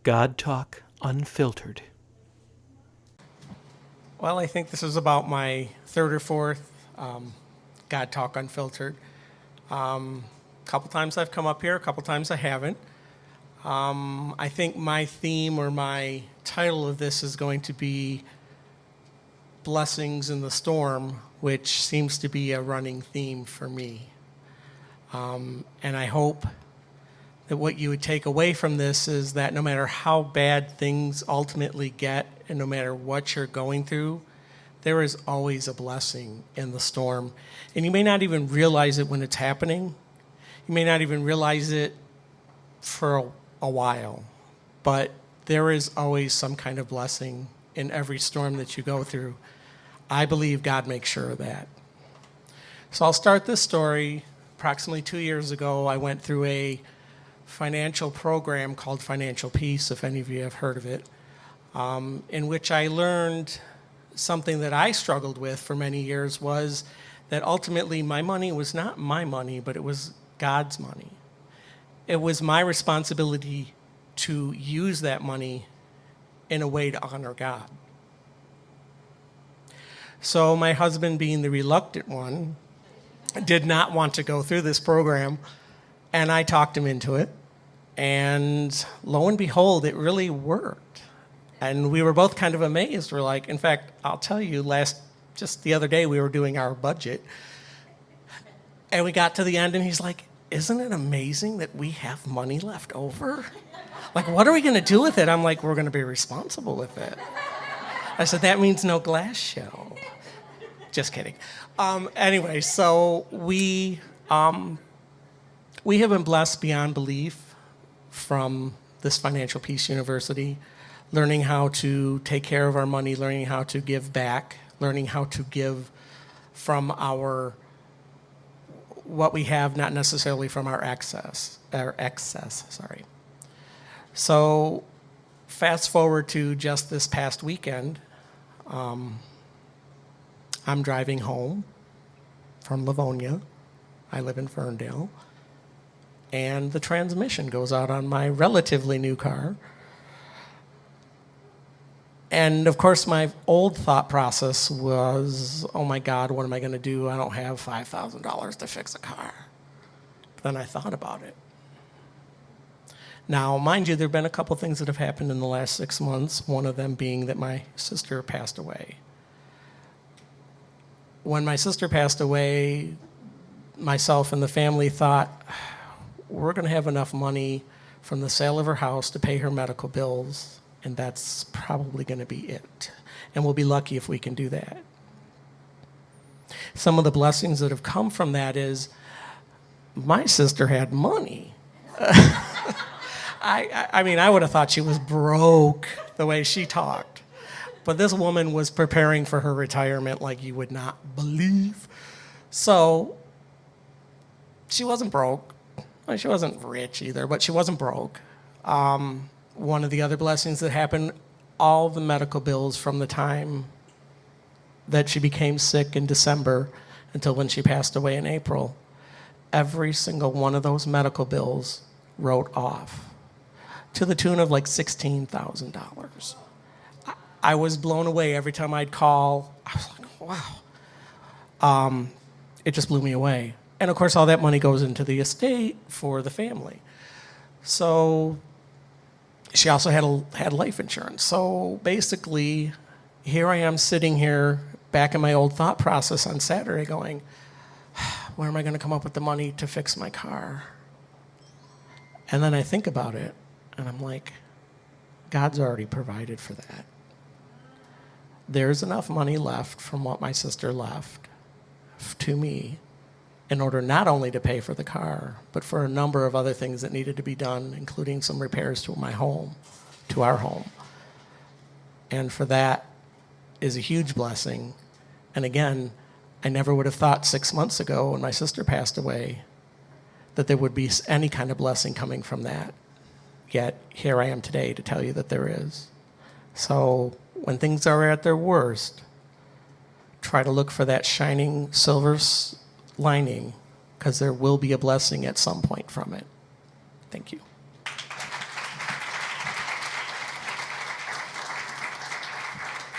God Talk Unfiltered. Well, I think this is about my third or fourth God Talk Unfiltered. A couple times I've come up here, a couple times I haven't. I think my theme or my title of this is going to be Blessings in the Storm, which seems to be a running theme for me. And I hope that what you would take away from this is that no matter how bad things ultimately get and no matter what you're going through, there is always a blessing in the storm. And you may not even realize it when it's happening. You may not even realize it for a while. But there is always some kind of blessing in every storm that you go through. I believe God makes sure of that. So I'll start this story. Approximately 2 years ago, I went through a financial program called Financial Peace, if any of you have heard of it, in which I learned something that I struggled with for many years was that ultimately my money was not my money, but it was God's money. It was my responsibility to use that money in a way to honor God. So my husband, being the reluctant one, did not want to go through this program, and I talked him into it. And lo and behold, it really worked. And we were both kind of amazed. We're like, in fact, I'll tell you, just the other day, we were doing our budget. And we got to the end, and he's like, isn't it amazing that we have money left over? Like, what are we going to do with it? I'm like, we're going to be responsible with it. I said, that means no glass show. Just kidding. Anyway, so we have been blessed beyond belief from this Financial Peace University, learning how to take care of our money, learning how to give back, learning how to give from what we have, not necessarily from our excess. So fast forward to just this past weekend, I'm driving home from Livonia. I live in Ferndale. And the transmission goes out on my relatively new car. And of course, my old thought process was, oh my God, what am I going to do? I don't have $5,000 to fix a car. But then I thought about it. Now, mind you, there have been a couple things that have happened in the last 6 months, one of them being that my sister passed away. When my sister passed away, myself and the family thought, we're going to have enough money from the sale of her house to pay her medical bills, and that's probably going to be it. And we'll be lucky if we can do that. Some of the blessings that have come from that is my sister had money. I mean, I would have thought she was broke the way she talked. But this woman was preparing for her retirement like you would not believe. So she wasn't broke. Well, she wasn't rich either, but she wasn't broke. One of the other blessings that happened, all the medical bills from the time that she became sick in December until when she passed away in April, every single one of those medical bills wrote off to the tune of like $16,000. I was blown away every time I'd call. I was like, wow. It just blew me away. And of course, all that money goes into the estate for the family. So she also had life insurance. So basically, here I am sitting here back in my old thought process on Saturday going, where am I going to come up with the money to fix my car? And then I think about it, and I'm like, God's already provided for that. There's enough money left from what my sister left to me in order not only to pay for the car, but for a number of other things that needed to be done, including some repairs to my home, to our home. And for that is a huge blessing. And again, I never would have thought 6 months ago when my sister passed away that there would be any kind of blessing coming from that. Yet here I am today to tell you that there is. So when things are at their worst, try to look for that shining silver lining, because there will be a blessing at some point from it. Thank you.